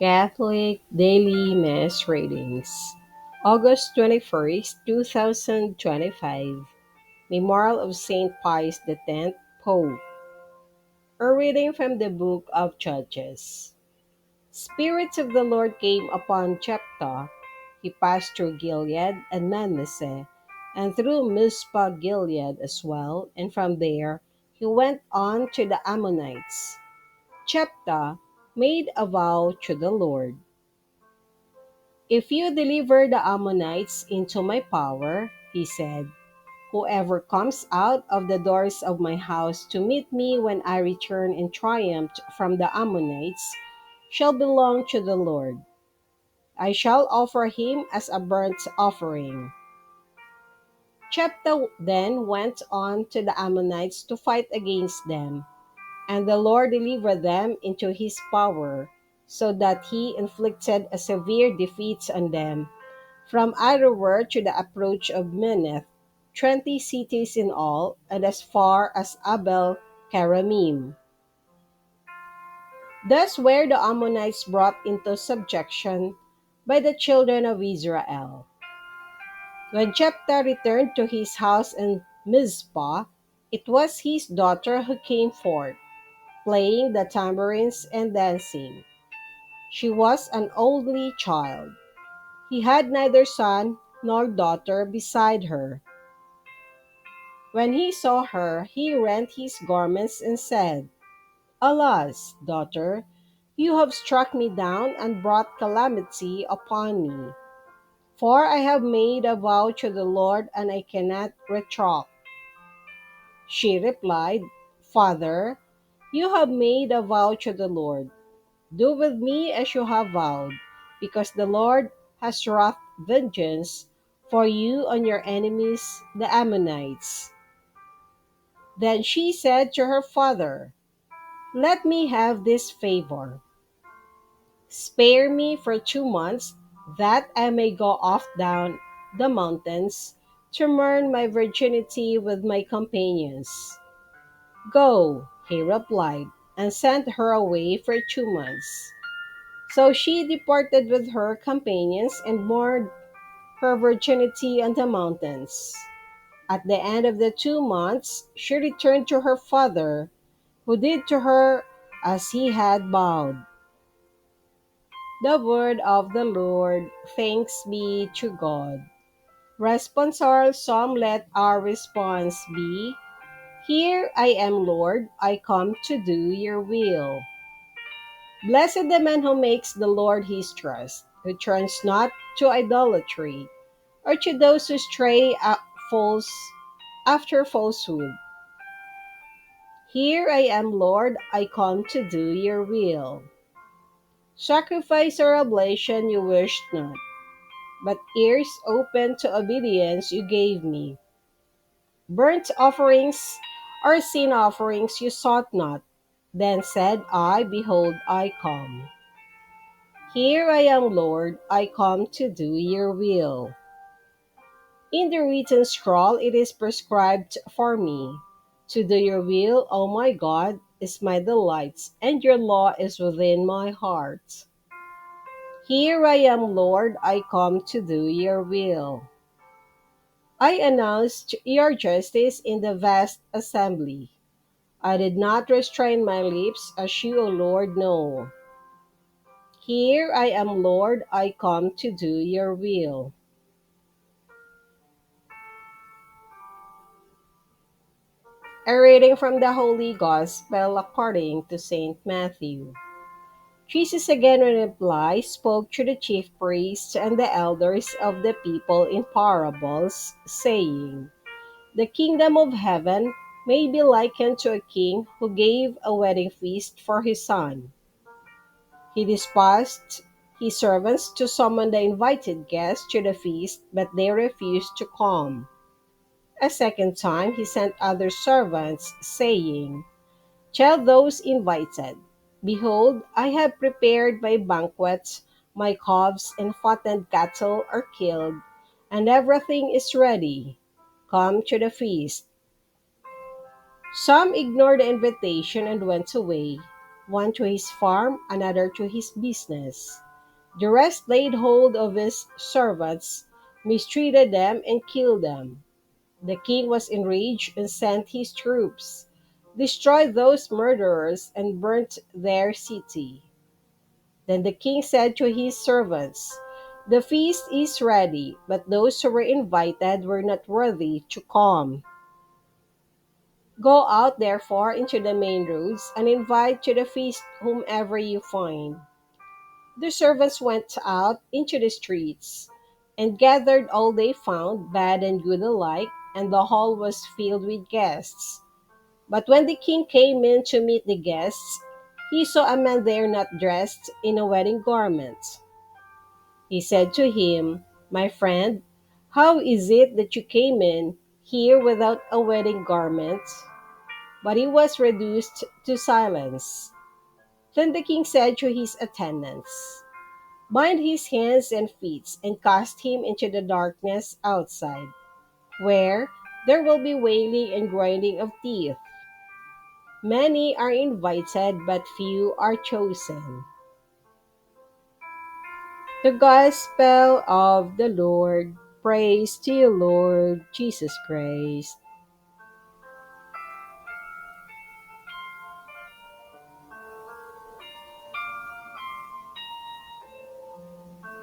Catholic Daily Mass Readings, August 21st, 2025. Memorial of Saint Pius X, Pope. A reading from the book of Judges. Spirits of the Lord came upon Jephthah. He passed through Gilead and Manasseh, and through Mizpah-Gilead as well, and from there he went on to the Ammonites. Jephthah made a vow to the Lord. "If you deliver the Ammonites into my power," he said, "whoever comes out of the doors of my house to meet me when I return in triumph from the Ammonites shall belong to the Lord. I shall offer him as a burnt offering." Jephthah then went on to the Ammonites to fight against them, and the Lord delivered them into his power, so that he inflicted a severe defeat on them. From Aroer to the approach of Minnith, 20 cities in all, and as far as Abel-keramim. Thus were the Ammonites brought into subjection by the children of Israel. When Jephthah returned to his house in Mizpah, it was his daughter who came forth, playing the tambourines and dancing. She was an only child. He had neither son nor daughter beside her. When he saw her, he rent his garments and said, "Alas, daughter, you have struck me down and brought calamity upon me. For I have made a vow to the Lord, and I cannot retract." She replied, "Father, you have made a vow to the Lord. Do with me as you have vowed, because the Lord has wrought vengeance for you on your enemies, the Ammonites." Then she said to her father, "Let me have this favor. Spare me for 2 months, that I may go off down the mountains to mourn my virginity with my companions." "Go," he replied, and sent her away for 2 months. So she departed with her companions and mourned her virginity on the mountains. At the end of the 2 months, she returned to her father, who did to her as he had vowed. The word of the Lord. Thanks be to God. Responsorial Psalm. Let our response be, "Here I am, Lord, I come to do your will." Blessed the man who makes the Lord his trust, who turns not to idolatry, or to those who stray false after falsehood. "Here I am, Lord, I come to do your will." Sacrifice or oblation you wished not, but ears open to obedience you gave me. Burnt offerings or sin offerings you sought not. Then said I, "Behold, I come." Here I am, Lord, I come to do your will. In the written scroll it is prescribed for me. To do your will, O my God, is my delight, and your law is within my heart. Here I am, Lord, I come to do your will. I announced your justice in the vast assembly. I did not restrain my lips, as you, O Lord, know. Here I am, Lord, I come to do your will. A reading from the Holy Gospel according to Saint Matthew. Jesus again in reply spoke to the chief priests and the elders of the people in parables, saying, "The kingdom of heaven may be likened to a king who gave a wedding feast for his son. He dispatched his servants to summon the invited guests to the feast, but they refused to come. A second time he sent other servants, saying, 'Tell those invited, behold, I have prepared my banquet, my calves and fattened cattle are killed, and everything is ready. Come to the feast.' Some ignored the invitation and went away, one to his farm, another to his business. The rest laid hold of his servants, mistreated them, and killed them. The king was enraged and sent his troops, destroyed those murderers, and burnt their city. Then the king said to his servants, "The feast is ready, but those who were invited were not worthy to come. Go out therefore into the main roads and invite to the feast whomever you find." The servants went out into the streets and gathered all they found, bad and good alike, and the hall was filled with guests. But when the king came in to meet the guests, he saw a man there not dressed in a wedding garment. He said to him, "My friend, how is it that you came in here without a wedding garment?" But he was reduced to silence. Then the king said to his attendants, "Bind his hands and feet and cast him into the darkness outside, where there will be wailing and grinding of teeth. Many are invited, but few are chosen." The Gospel of the Lord. Praise to you, Lord Jesus Christ.